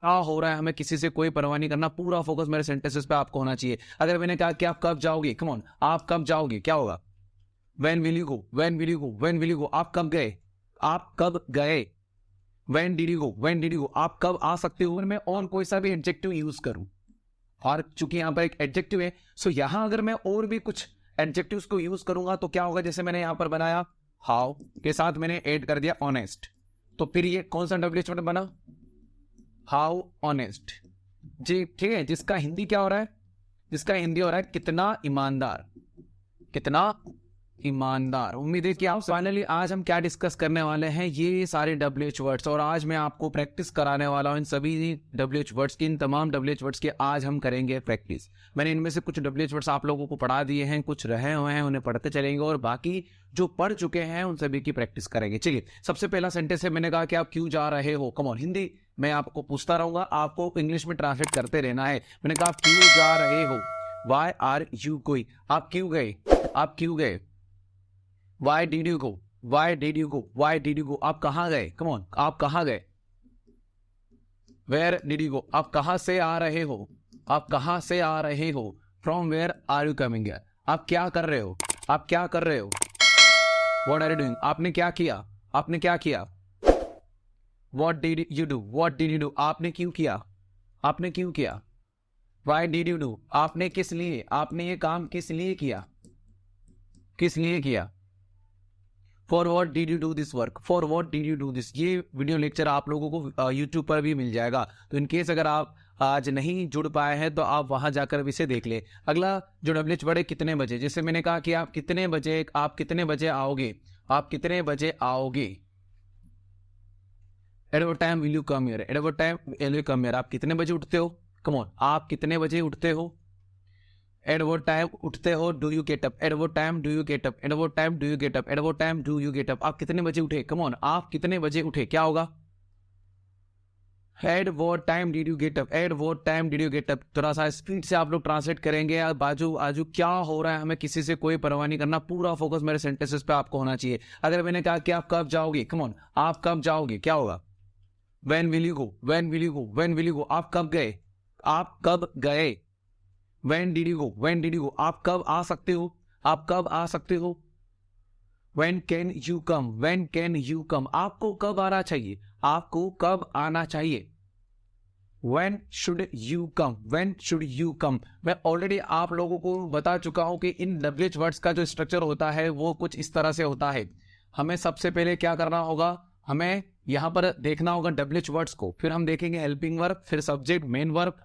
क्या हो रहा है हमें किसी से कोई परवाह नहीं करना, पूरा फोकस मेरे सेंटेंसेस पे आपको होना चाहिए। अगर मैंने कहा कि आप कब जाओगे, कम ऑन, आप कब जाओगे, क्या होगा? When will you go, when will you go, when will you go. आप कब गए, आप कब गए। When did you go, when did you go. आप कब आ सकते हो। मैं ऑन कोई सा भी एडजेक्टिव यूज करूं, और चूंकि यहां पर एक एडजेक्टिव है, सो यहां अगर मैं और भी कुछ एडजेक्टिव्स को यूज करूंगा तो क्या होगा? जैसे मैंने यहां पर बनाया हाउ के साथ मैंने ऐड कर दिया ऑनेस्ट, तो फिर ये कौन सा डब्ल्यू बना? हाउ ऑनेस्ट जी, ठीक है। जिसका हिंदी क्या हो रहा है? जिसका हिंदी हो रहा है कितना ईमानदार, कितना ईमानदार। उम्मीद है कि आप फाइनली आज हम क्या डिस्कस करने वाले हैं, ये सारे WH वर्ड्स, और आज मैं आपको प्रैक्टिस कराने वाला हूं इन सभी WH वर्ड्स की, इन तमाम WH वर्ड्स की आज हम करेंगे प्रैक्टिस। मैंने इनमें से कुछ WH वर्ड्स आप लोगों को पढ़ा दिए हैं, कुछ रहे हुए हैं उन्हें पढ़ते चलेंगे, और बाकी जो पढ़ चुके हैं उन सभी की प्रैक्टिस करेंगे। चलिए, सबसे पहला सेंटेंस है, मैंने कहा कि आप क्यों जा रहे हो। कम ऑन, हिंदी मैं आपको पूछता रहूंगा, आपको इंग्लिश में ट्रांसलेट करते रहना है। मैंने कहा आप क्यों जा रहे हो, वाई आर यू गोइंग। आप क्यों गए, आप क्यों गए। Why did you go? Why did you go? Why did you go? आप कहाँ गए? Come on, आप कहाँ गए? Where did you go? आप कहाँ से आ रहे हो? आप कहाँ से आ रहे हो? From where are you coming here? आप क्या कर रहे हो? आप क्या कर रहे हो? What are you doing? आपने क्या किया? आपने क्या किया? What did you do? What did you do? आपने क्यों किया? आपने क्यों किया? Why did you do? आपने किस लिए, आपने ये काम किस लिए किया, किस लिए किया। For what did you do this work, for what did you do this. ये वीडियो लेक्चर आप लोगों को यूट्यूब पर भी मिल जाएगा, तो इनकेस अगर आप आज नहीं जुड़ पाए हैं तो आप वहां जाकर इसे देख ले। अगला जो डब्ल्यूएच वर्ड है कितने बजे, जैसे मैंने कहा कि आप कितने बजे, आप कितने बजे आओगे, आप कितने बजे आओगे। At what time will you come here, at what time will you come here. आप कितने बजे उठते हो, कम ऑन, आप कितने बजे उठते हो। एट व्हाट टाइम उठते हो, do you get up, at what time do you get up, at what time do you get up, at what time do you get up. आप कितने बजे उठे, कम ऑन, आप कितने बजे उठे, क्या होगा। At what time did you get up, at what time did you get up. थोड़ा सा स्पीड से आप लोग ट्रांसलेट करेंगे। बाजू आजू क्या हो रहा है हमें किसी से कोई परवाह नहीं करना, पूरा फोकस मेरे सेंटेंसेस पे आपको होना चाहिए। अगर मैंने कहा कि आप कब जाओगे, कम ऑन, आप कब जाओगे, क्या होगा। When will you go, when will you go, when will you go. आप कब गए, आप कब गए। When did you go? When did you go? आप कब आ सकते हो, आप कब आ सकते हो। When can you come? When can you come? आपको कब आना चाहिए, आपको कब आना चाहिए। When should you come? When should you come? मैं ऑलरेडी आप लोगों को बता चुका हूं कि इन WH वर्ड्स का जो स्ट्रक्चर होता है वो कुछ इस तरह से होता है। हमें सबसे पहले क्या करना होगा, हमें यहां पर देखना होगा WH वर्ड्स को, फिर हम देखेंगे हेल्पिंग वर्ब, फिर सब्जेक्ट, मेन वर्ब,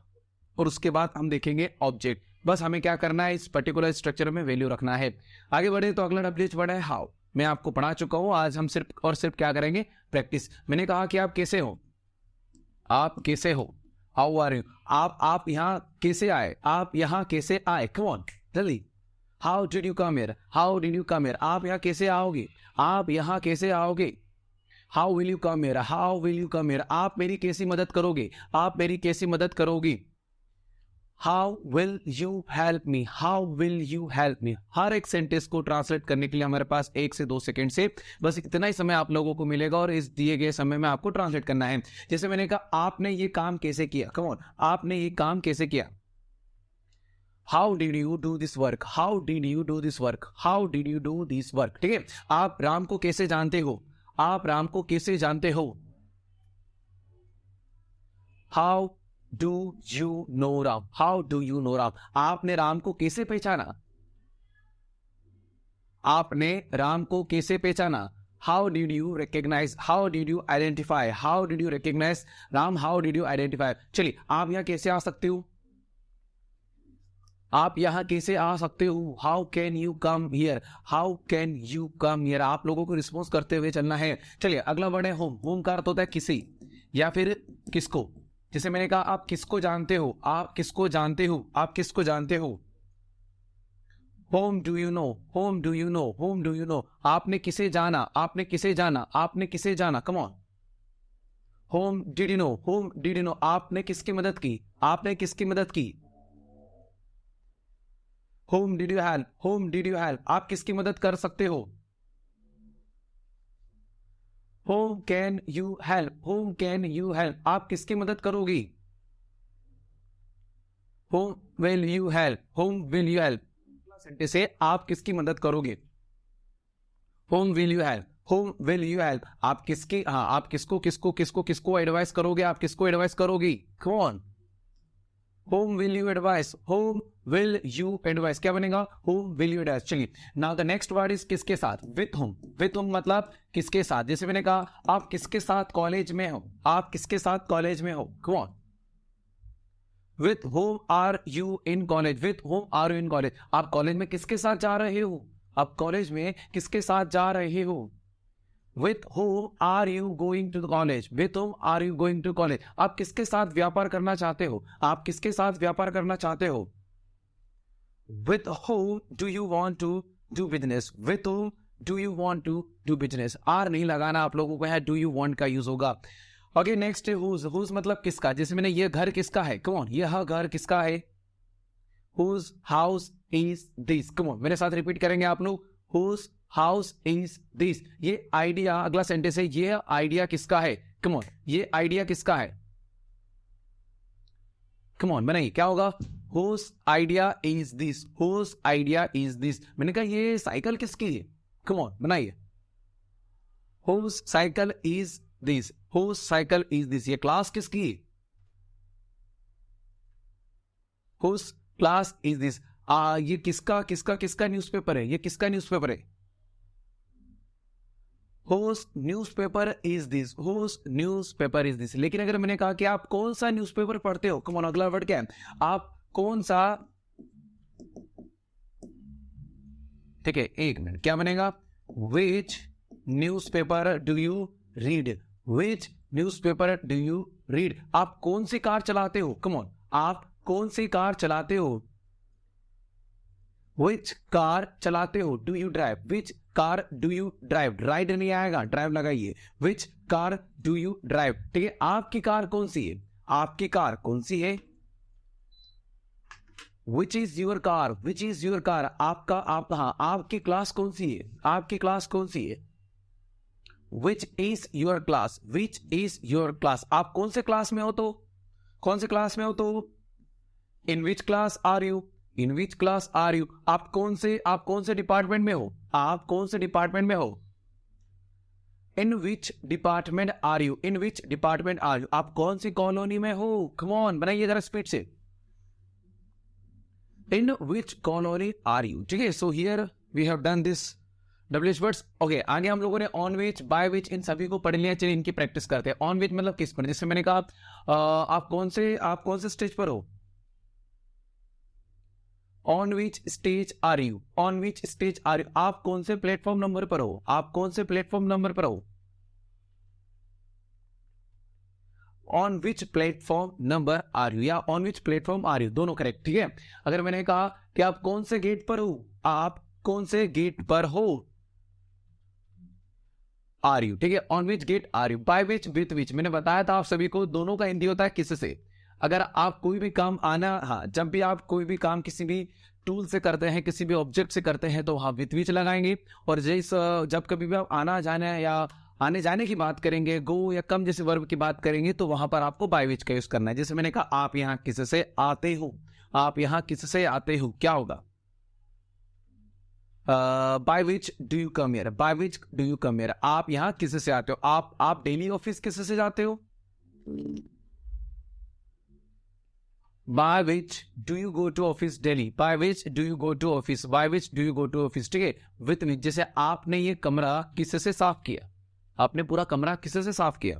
और उसके बाद हम देखेंगे ऑब्जेक्ट। बस हमें क्या करना है, इस पर्टिकुलर स्ट्रक्चर में वैल्यू रखना है। आगे बढ़े तो अगला WH वर्ड है हाउ। मैं आपको पढ़ा चुका हूं, आज हम सिर्फ और सिर्फ क्या करेंगे, प्रैक्टिस। मैंने कहा कि आप कैसे हो, आप कैसे हो, हाउ आर यू। आप यहाँ कैसे आए, आप यहाँ कैसे आए, कम ऑन जल्दी। How did you come here, how did you come here. आप यहाँ कैसे आओगे, आप यहाँ कैसे आओगे। How will you come here, how will you come here. आप मेरी कैसी मदद करोगे, आप मेरी कैसी मदद करोगी। How will you help me, how will you help me. हर एक सेंटेंस को ट्रांसलेट करने के लिए हमारे पास 1 से 2 सेकंड से बस इतना ही समय आप लोगों को मिलेगा, और इस दिए गए समय में आपको ट्रांसलेट करना है। जैसे मैंने कहा आपने ये काम कैसे किया, कम ऑन, आपने ये काम कैसे किया। How did you do this work, how did you do this work, how did you do this work. ठीक है, आप राम को कैसे जानते हो, आप राम को कैसे जानते हो। How do you know Ram, how do you know Ram. आपने राम को कैसे पहचाना, आपने राम को कैसे पहचाना। How did you recognise, how did you identify, how did you recognise Ram, how did you identify. चलिए, आप यहां कैसे आ सकते हो, आप यहां कैसे आ सकते हो। How can you come here, how can you come here. आप लोगों को रिस्पॉन्स करते हुए चलना है। चलिए, अगला वर्ड है होम। होम का अर्थ होता है किसी या फिर किसको। जैसे मैंने कहा आप किसको जानते हो, आप किसको जानते हो, आप किसको जानते हो। Home do you know, home do you know, home do you know. आपने किसे जाना, आपने किसे जाना, आपने किसे जाना, come on. Home did you know, home did you know. आपने किसकी मदद की, आपने किसकी मदद की। Home did you help, home did you help. आप किसकी मदद कर सकते हो। whom can you help, whom can you help, आप किसकी मदद करोगी? whom will you help, whom will you help, sentence से आप किसकी मदद करोगे? whom will you help, whom will you help, आप किसकी, हाँ, आप किसको किसको किसको किसको एडवाइस करोगे, आप किसको एडवाइस करोगी? कौन? whom will you advise, whom will you advise, क्या बनेगा? whom will you advise. चलिए, now the next word is किसके साथ, with whom. with whom मतलब किसके साथ. जैसे मैंने कहा आप किसके साथ कॉलेज में हो, आप किसके साथ कॉलेज में हो? कौन? with whom are you in college, with whom are you in college, आप कॉलेज में किसके साथ जा रहे हो, आप कॉलेज में किसके साथ जा रहे हो? with whom are you going to the college, with whom are you going to college, आप किसके साथ व्यापार करना चाहते हो, आप किसके साथ व्यापार करना चाहते हो? with whom do you want to do business, with whom do you want to do business. आर नहीं लगाना आप लोगों को है, do you want का यूज होगा. ओके, नेक्स्ट है whose. whose मतलब किसका. जैसे मैंने ये घर किसका है, कौन? यह घर किसका है? whose house is this, कौन? मेरे साथ रिपीट करेंगे आप लोग. whose house is this. ये आइडिया, अगला सेंटेंस है, ये आइडिया किसका है? कौन? ये आइडिया किसका है? कौन बनाइए, क्या होगा? whose idea is this, whose idea is this. मैंने कहा ये साइकिल किसकी है? कौन बनाइए. whose cycle is this, whose cycle is this. ये क्लास किसकी है? whose class is this. ये किसका किसका किसका न्यूज़पेपर है? ये किसका न्यूज़पेपर है? whose newspaper is this, whose newspaper is this. लेकिन अगर मैंने कहा कि आप कौन सा न्यूज़पेपर पढ़ते हो, कम ऑन, अगला वर्ड क्या है? आप कौन सा, ठीक है, एक मिनट, क्या बनेगा? which newspaper do you read, which newspaper do you read. आप कौन सी कार चलाते हो? कम ऑन, आप कौन सी कार चलाते हो? which कार चलाते हो? do you drive, which car do you drive. Ride नहीं आएगा, ड्राइव लगाइए. which car do you drive. ठीक है, आपकी कार कौन सी है? आपकी कार कौन सी है? which is your car, which is your car. आपका, आप, हाँ, आपकी क्लास कौन सी है? आपकी क्लास कौन सी है? which is your class, which is your class. आप कौन से क्लास में हो? तो कौन से क्लास में हो? तो in which class are you, in which class are you. आप कौन से डिपार्टमेंट में हो? आप कौन से डिपार्टमेंट में हो? in which department are you, in which department are you. आप कौन सी कॉलोनी में हो? come on, बनाइए जरा स्पीड से. in which colony are you. ठीक है, so here we have done this WH words. Okay, आगे हम लोगों ने on which, by which, इन सभी को पढ़ लिया. चलिए इनकी प्रैक्टिस करते हैं. on which मतलब किस पर. जैसे मैंने कहा आप कौन से स्टेज पर हो? on which stage are you, on which stage are you. आप कौन से प्लेटफॉर्म नंबर पर हो? आप कौन से प्लेटफॉर्म नंबर पर हो? on which platform number are you, या on which platform are you, दोनों करेक्ट. ठीक है, अगर मैंने कहा कि आप कौन से गेट पर हो, आप कौन से गेट पर हो? are you. ठीक है, on which gate are you. by which, with which. मैंने बताया था आप सभी को, दोनों का हिंदी होता है किससे. अगर आप कोई भी काम आना, हाँ, जब भी आप कोई भी काम किसी भी टूल से करते हैं, किसी भी ऑब्जेक्ट से करते हैं, तो वहां विथ विच लगाएंगे. और जब कभी भी आप आना जाना या आने जाने की बात करेंगे, गो या कम जैसे वर्ब की बात करेंगे, तो वहां पर आपको बाय विच का यूज करना है. जैसे मैंने कहा आप यहां किससे आते हो, आप यहां किससे आते हो, क्या होगा? Bye which do you come here, bye which do you come here. आप यहां किससे आते हो? आप डेली ऑफिस किससे जाते हो? By which do you go to office daily, by which do you go to office, by which do you go to office. ठीक है, विथ विच. जैसे आपने ये कमरा किससे साफ किया, आपने पूरा कमरा किससे साफ किया?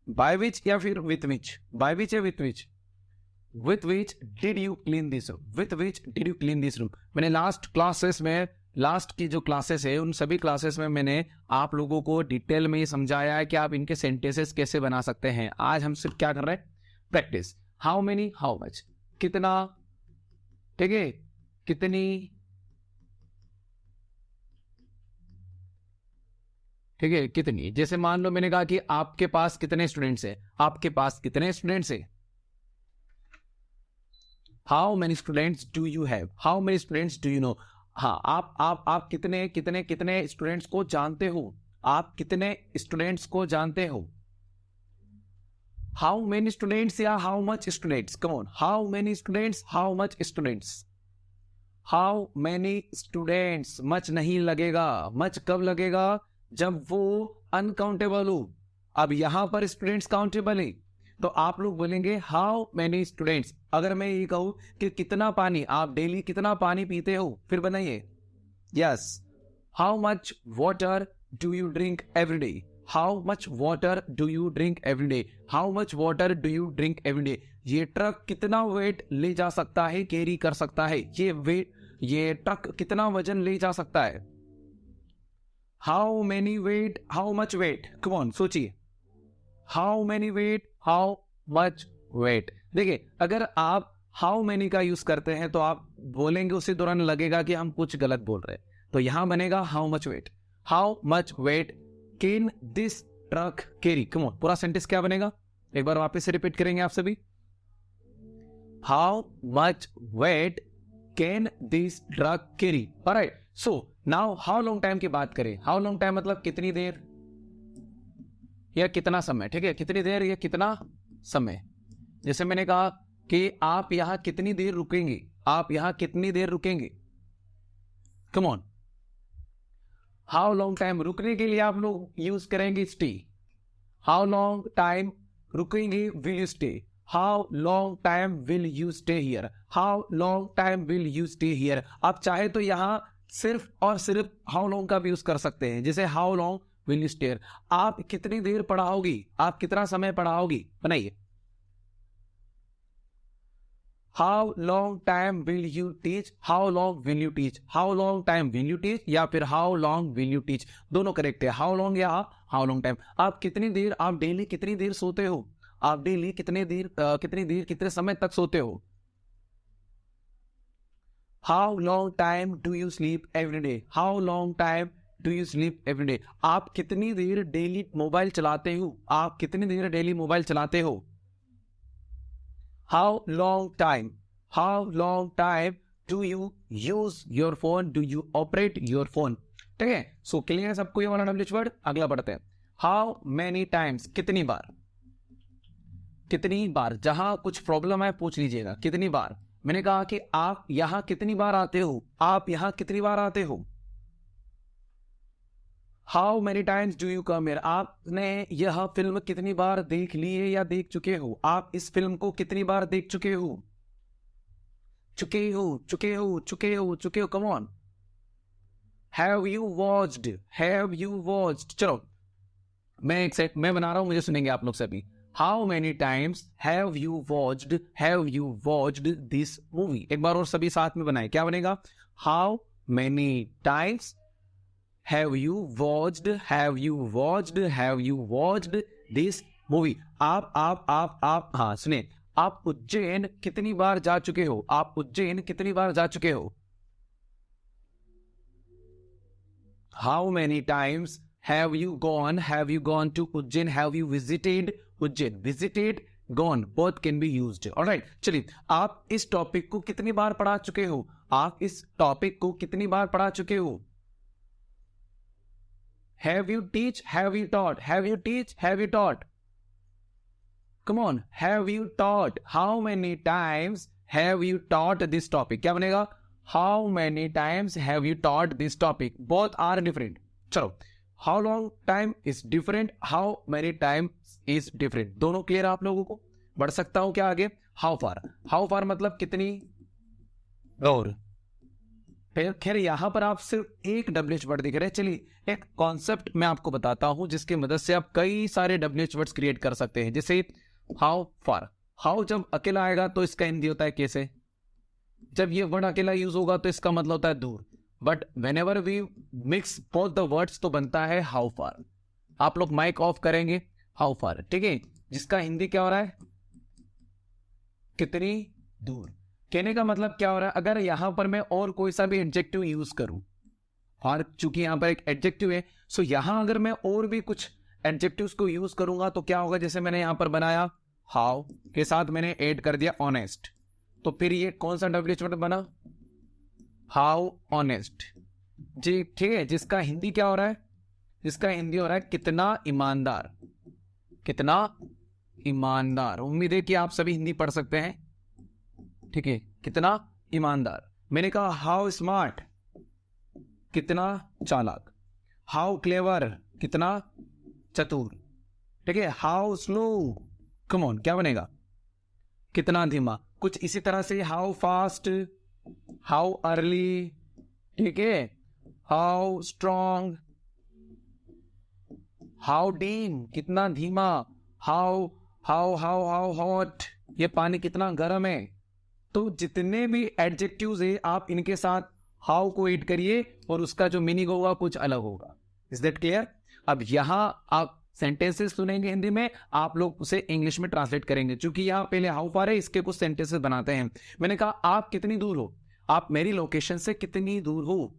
बाय विच या फिर विथ विच? बाय विच या with which? With which did you clean this room, with which did you clean this room. मैंने लास्ट की जो क्लासेस है, उन सभी क्लासेस में मैंने आप लोगों को डिटेल में ये समझाया है कि आप इनके सेंटेंसेस कैसे बना सकते हैं. आज हम सिर्फ क्या कर रहे हैं? Practice. How many, how much, कितना. ठीक है, कितनी. ठीक है, कितनी. जैसे मान लो मैंने कहा कि आपके पास कितने स्टूडेंट्स हैं, आपके पास कितने स्टूडेंट्स हैं? How many students do you have, how many students do you know. हाँ, आप कितने कितने कितने स्टूडेंट्स को जानते हो? आप कितने स्टूडेंट्स को जानते हो? हाउ मेनी स्टूडेंट्स या how much students? Come on, how many students, how much students? How many students, much नहीं लगेगा। मच कब लगेगा? जब वो अनकाउंटेबल हो। अब यहां पर स्टूडेंट्स काउंटेबल है, तो आप लोग बोलेंगे हाउ मेनी स्टूडेंट्स। अगर मैं ये कहूं कि कितना पानी, आप डेली कितना पानी पीते हो, फिर बनाइए yes. How much water do you drink every day? How much water do you drink every day? How much water do you drink every day? ये ट्रक कितना वेट ले जा सकता है, कैरी कर सकता है? ये ट्रक कितना वजन ले जा सकता है? How many weight, how much weight? Come on, सोचिए। How many weight, how much weight? देखिए, अगर आप हाउ मेनी का यूज करते हैं तो आप बोलेंगे, उसी दौरान लगेगा कि हम कुछ गलत बोल रहे हैं, तो यहां बनेगा how much weight. How much weight can this truck carry? Come on, पूरा सेंटेंस क्या बनेगा? एक बार वापस से रिपीट करेंगे आप सभी। How much weight can this truck carry? Alright, so now how long time की बात करें। हाउ लॉन्ग टाइम मतलब कितनी देर या कितना समय, ठीक है, कितनी देर या कितना समय। जैसे मैंने कहा कि आप यहां कितनी देर रुकेंगे, आप यहां कितनी देर रुकेंगे? Come on, how long time रुकने के लिए आप लोग यूज करेंगे स्टे। हाउ लॉन्ग टाइम रुकेंगे, will you stay? How long time will you stay here? How long time will you stay here? आप चाहे तो यहां सिर्फ और सिर्फ हाउ लॉन्ग का भी यूज कर सकते हैं, जैसे how long will you stay? आप कितनी देर पढ़ाओगी, आप कितना समय पढ़ाओगी? बनाइए। How long time will you teach? How long will you teach? How long time will you teach या फिर how long will you teach, दोनों करेक्ट है, हाउ लॉन्ग या हाउ लॉन्ग टाइम। आप कितनी देर, आप डेली कितनी देर सोते हो? आप डेली कितनी देर कितने समय तक सोते हो? How long time do you sleep every day? How long time do you sleep every day? आप कितनी देर डेली मोबाइल चलाते हो? आप कितनी देर डेली मोबाइल चलाते हो? How long time, how long time do you use your phone, do you operate your phone? ठीक है, सो क्लियर है सबको ये वाला डब्ल्यूएच वर्ड। अगला बढ़ते हैं। हाउ मेनी टाइम्स, कितनी बार? कितनी बार, जहां कुछ प्रॉब्लम है पूछ लीजिएगा, कितनी बार? मैंने कहा कि आप यहां कितनी बार आते हो, आप यहां कितनी बार आते हो? How many times do you come here? आपने यह फिल्म कितनी बार देख ली है या देख चुके हो? आप इस फिल्म को कितनी बार देख चुके हो? चुके हो, चुके हो, चुके हो, चुके हो, come on. Have you watched, have you watched? चलो मैं एक सेट मैं बना रहा हूं, मुझे सुनेंगे आप लोग सभी। How many times have you watched this movie? एक बार और सभी साथ में बनाए, क्या बनेगा? How many times have you watched this movie? आप हाँ सुने, आप उज्जैन कितनी बार जा चुके हो? आप उज्जैन कितनी बार जा चुके हो? How many times have you gone to Ujjain? Have you visited Ujjain? Visited, gone, both can be used. Alright, चलिए, आप इस टॉपिक को कितनी बार पढ़ा चुके हो? आप इस टॉपिक को कितनी बार पढ़ा चुके हो? Have you teach, have you taught? Have you teach, have you taught? Come on, have you taught? How many times have you taught this topic? क्या बनेगा? How many times have you taught this topic? Both are different. चलो, how long time is different, how many time is different, दोनों clear है आप लोगों को? बढ़ सकता हूं क्या आगे? हाउ फार मतलब कितनी और। खैर यहां पर आप सिर्फ एक डब्ल्यूएच वर्ड दिख रहे हैं। चलिए एक कॉन्सेप्ट मैं आपको बताता हूं जिसकी मदद से आप कई सारे डब्ल्यूएच वर्ड्स क्रिएट कर सकते हैं। जैसे हाउ फार, हाउ जब अकेला आएगा तो इसका हिंदी होता है कैसे? जब ये वर्ड अकेला यूज होगा तो इसका मतलब होता है दूर। But whenever we mix both the words तो बनता है हाउ फार। आप लोग माइक ऑफ करेंगे, हाउ फार, ठीक है, जिसका हिंदी क्या हो रहा है? कितनी दूर। कहने का मतलब क्या हो रहा है? अगर यहां पर मैं और कोई सा भी एडजेक्टिव यूज करूं, और चूंकि यहां पर एक एडजेक्टिव है, सो यहां अगर मैं और भी कुछ एडजेक्टिव्स को यूज करूंगा तो क्या होगा? जैसे मैंने यहां पर बनाया हाउ के साथ मैंने ऐड कर दिया ऑनेस्ट, तो फिर ये कौन सा डब्ल्यूएच वर्ड बना? हाउ ऑनेस्ट जी, ठीक है, जिसका हिंदी क्या हो रहा है? जिसका हिंदी हो रहा है कितना ईमानदार। कितना ईमानदार। उम्मीद है कि आप सभी हिंदी पढ़ सकते हैं, ठीक है। कितना ईमानदार। मैंने कहा हाउ स्मार्ट, कितना चालाक। हाउ क्लेवर, कितना चतुर, ठीक है। हाउ स्लो, कम ऑन, क्या बनेगा, कितना धीमा। कुछ इसी तरह से हाउ फास्ट, हाउ अर्ली, ठीक है। हाउ स्ट्रॉन्ग, हाउ डीम, कितना धीमा। How how how how hot, ये पानी कितना गर्म है। तो जितने भी एडजेक्टिव्स है आप इनके साथ हाउ को ऐड करिए और उसका जो मीनिंग होगा कुछ अलग होगा। Is that clear? अब यहां आप सेंटेंसेस सुनेंगे हिंदी में, आप लोग उसे इंग्लिश में ट्रांसलेट करेंगे। क्योंकि यहां पहले हाउ फार है, इसके कुछ सेंटेंसेस बनाते हैं। मैंने कहा आप कितनी दूर हो, आप मेरी लोकेशन से कितनी दूर हो।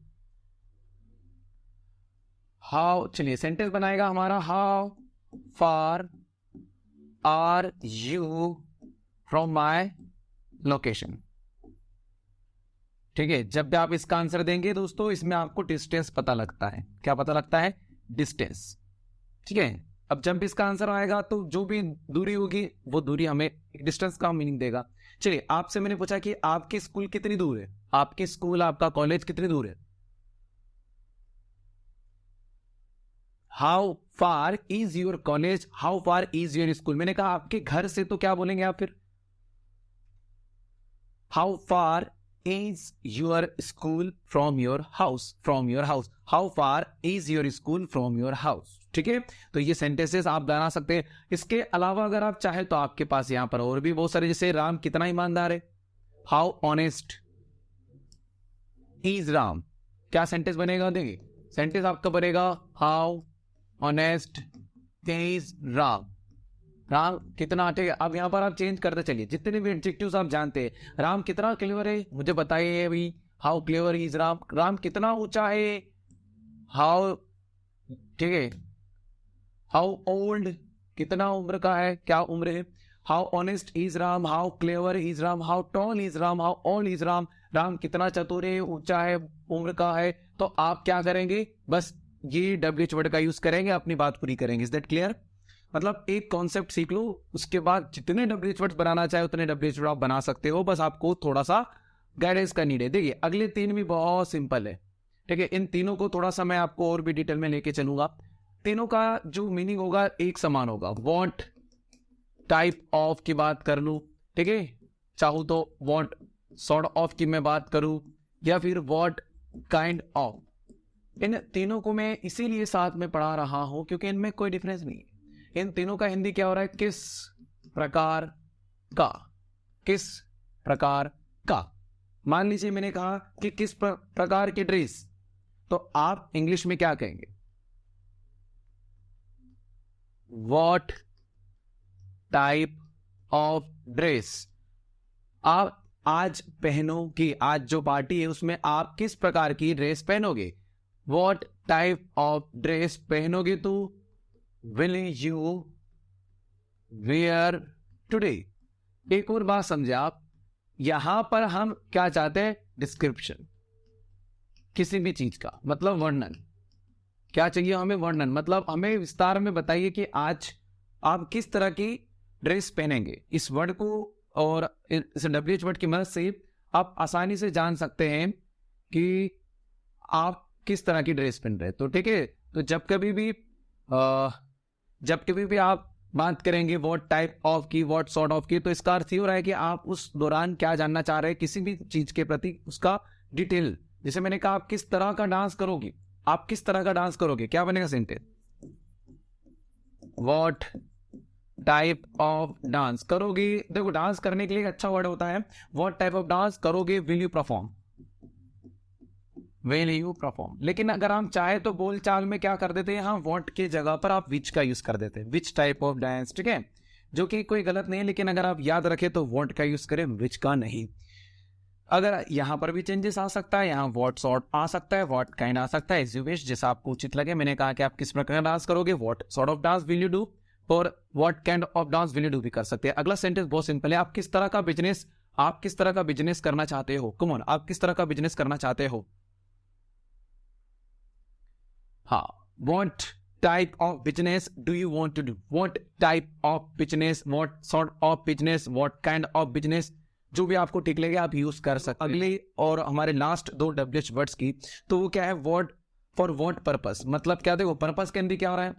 हाउ, चलिए सेंटेंस बनाएगा हमारा, how far are you from my location, ठीक है। जब भी आप इसका आंसर देंगे दोस्तों, इसमें आपको डिस्टेंस पता लगता है। क्या पता लगता है? डिस्टेंस, ठीक है। अब जब भी इसका आंसर आएगा तो जो भी दूरी होगी वो दूरी हमें डिस्टेंस का मीनिंग देगा। चलिए, आपसे मैंने पूछा कि आपकी स्कूल कितनी दूर है, आपकी स्कूल, आपका कॉलेज कितनी दूर है। How far is your college, how far is your school. मैंने कहा आपके घर से, तो क्या बोलेंगे आप फिर? How far is your school from your house, from your house. How far is your school from your house, ठीक है। तो ये सेंटेंसेस आप बना सकते हैं। इसके अलावा अगर आप चाहे तो आपके पास यहां पर और भी बहुत सारे, जैसे राम कितना ईमानदार है, हाउ ऑनेस्ट इज राम। क्या सेंटेंस बनेगा? देखिए सेंटेंस आपका बनेगा how honest is Ram. Ram कितना, ठीक है। अब यहां पर आप चेंज करते चलिए, जितने भी एडजेक्टिव्स आप जानते हैं। राम कितना क्लेवर है, मुझे बताइए अभी। How clever is Ram. Ram कितना ऊंचा है, हाउ, ठीक है। हाउ ओल्ड, कितना उम्र का है, क्या उम्र है। How honest is Ram, how clever is Ram, how tall is Ram, how old is Ram. Ram कितना चतुर है, ऊंचा है, उम्र का है। तो आप क्या करेंगे, बस ये WH वर्ड का यूज करेंगे, अपनी बात पूरी करेंगे। Is that clear? मतलब एक कॉन्सेप्ट सीख लो, उसके बाद जितने WH वर्ड बनाना चाहे उतने WH वर्ड आप बना सकते हो। बस आपको थोड़ा सा गाइडेंस का नीड है। देखिए अगले 3 भी बहुत सिंपल है, ठीक है। इन तीनों को थोड़ा सा मैं आपको और भी डिटेल में लेके चलूंगा। तीनों का जो मीनिंग होगा एक समान होगा। वॉट टाइप ऑफ की बात कर लूं, ठीक है। चाहूं तो वॉट सॉर्ट ऑफ की मैं बात करूं, या फिर वॉट काइंड ऑफ। इन तीनों को मैं इसीलिए साथ में पढ़ा रहा हूं क्योंकि इनमें कोई डिफरेंस नहीं है। इन तीनों का हिंदी क्या हो रहा है, किस प्रकार का, किस प्रकार का। मान लीजिए मैंने कहा कि किस प्रकार की ड्रेस, तो आप इंग्लिश में क्या कहेंगे? What type of dress. आप आज पहनोगे, आज जो पार्टी है उसमें आप किस प्रकार की ड्रेस पहनोगे। व्हाट टाइप ऑफ ड्रेस पहनोगे तो विल यू वेयर टुडे। एक और बात समझे आप, यहां पर हम क्या चाहते हैं, डिस्क्रिप्शन किसी भी चीज का, मतलब वर्णन। क्या चाहिए हमें, वर्णन। मतलब हमें विस्तार में बताइए कि आज आप किस तरह की ड्रेस पहनेंगे। इस वर्ड को और इस WH वर्ड की मदद से आप आसानी से जान सकते हैं कि आप किस तरह की ड्रेस पहन रहे हैं। तो ठीक है, तो जब कभी भी आप बात करेंगे व्हाट टाइप ऑफ की, व्हाट सॉर्ट ऑफ की, तो इसका अर्थ ये हो रहा है कि आप उस दौरान क्या जानना चाह रहे हैं किसी भी चीज के प्रति, उसका डिटेल। जैसे मैंने कहा आप किस तरह का डांस करोगे, आप किस तरह का डांस करोगे, क्या बनेगा sentence, what type of dance करोगे। देखो डांस करने के लिए एक अच्छा वर्ड होता है व्हाट टाइप ऑफ डांस करोगे, will you perform, will you perform. लेकिन अगर हम चाहे तो बोल चाल में क्या कर देते हैं, हाँ व्हाट के जगह पर आप विच का यूज कर देते हैं, विच टाइप ऑफ डांस, ठीक है। जो कि कोई गलत नहीं है, लेकिन अगर आप याद रखें तो व्हाट का यूज करें, विच का नहीं। अगर यहां पर भी चेंजेस आ सकता है, यहाँ व्हाट सॉर्ट आ सकता है, व्हाट काइंड आ सकता है, एज यू विश, जैसा आपको उचित लगे। मैंने कहा कि आप किस प्रकार का डांस करोगे, what sort of dance will you do, और what kind of dance will you do भी कर सकते हैं। अगला सेंटेंस बहुत सिंपल है, आप किस तरह का बिजनेस करना चाहते हो। कम ऑन, आप किस तरह का बिजनेस करना चाहते हो। हाँ, What type of business do you want to do? What type of business? What sort of business? What kind of business? जो भी आपको ठीक लगे आप यूज कर सकते हैं। अगले और हमारे लास्ट दो WH वर्ड्स की, तो वो क्या है? व्हाट, फॉर व्हाट पर्पस, मतलब क्या? देखो पर्पस के अंदर क्या हो रहा है?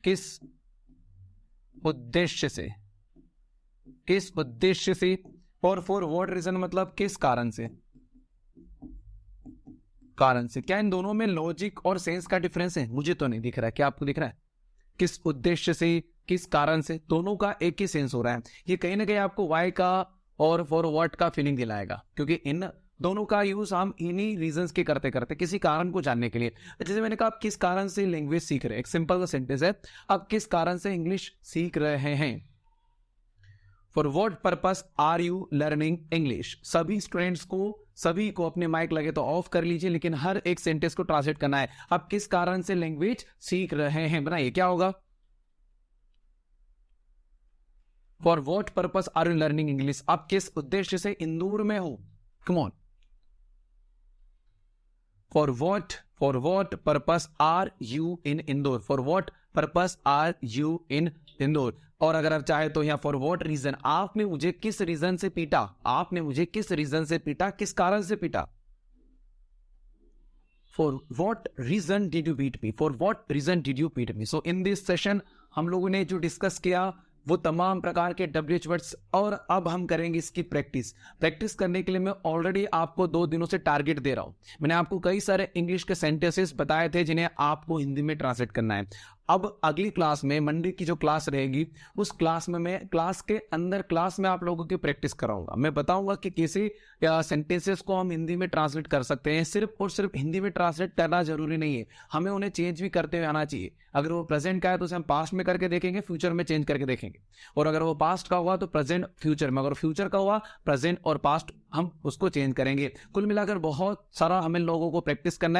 किस उद्देश्य से, किस उद्देश्य से। और फॉर व्हाट रीजन मतलब किस कारण से, कारण से। क्या इन दोनों में लॉजिक और सेंस का डिफरेंस है? मुझे तो नहीं दिख रहा है, क्या आपको दिख रहा है? किस उद्देश्य से, किस कारण से, दोनों का एक ही सेंस हो रहा है। ये कहीं ना कहीं आपको वाई का और फॉर व्हाट का फीलिंग दिलाएगा, क्योंकि इन दोनों का यूज हम इन्हीं रीजंस के करते करते किसी कारण को जानने के लिए। जैसे मैंने कहा, आप किस कारण से लैंग्वेज सीख रहे हैं, एक सिंपल सा सेंटेंस है, आप किस कारण से इंग्लिश सीख रहे हैं। For what purpose are you learning English. सभी को अपने माइक लगे तो ऑफ कर लीजिए, लेकिन हर एक सेंटेंस को ट्रांसलेट करना है। आप किस कारण से लैंग्वेज सीख रहे हैं, बनाइए क्या होगा? For what purpose are you learning English. आप किस उद्देश्य से इंदौर में हो? Come on. For what purpose are you in Indore. For what purpose are you in Indore. और अगर आप चाहे तो यहाँ फॉर व्हाट रीजन, आपने मुझे किस रीजन से पीटा, आपने मुझे किस रीजन से पीटा, किस कारण से पीटा। For what reason did you beat me, for what reason did you beat me. So in this session हम लोगों ने जो डिस्कस किया वो तमाम प्रकार के WH वर्ड्स, और अब हम करेंगे इसकी प्रैक्टिस करने के लिए मैं ऑलरेडी आपको 2 दिनों से टारगेट दे रहा हूं। मैंने आपको कई सारे इंग्लिश के सेंटेंसेस बताए थे जिन्हें आपको हिंदी में ट्रांसलेट करना है। अब अगली क्लास में, मंडे की जो क्लास रहेगी, उस क्लास में मैं क्लास के अंदर क्लास में आप लोगों की प्रैक्टिस कराऊंगा। मैं बताऊंगा कि कैसे सेंटेंसेस को हम हिंदी में ट्रांसलेट कर सकते हैं। सिर्फ और सिर्फ हिंदी में ट्रांसलेट करना जरूरी नहीं है, हमें उन्हें चेंज भी करते हुए आना चाहिए। अगर वो प्रेजेंट का है तो उसे हम पास्ट में करके देखेंगे, फ्यूचर में चेंज करके देखेंगे। और अगर वो पास्ट का हुआ तो प्रेजेंट फ्यूचर में, अगर फ्यूचर का हुआ प्रेजेंट और पास्ट हम उसको चेंज करेंगे। कुल मिलाकर बहुत सारा हमें लोगों को प्रैक्टिस करना है।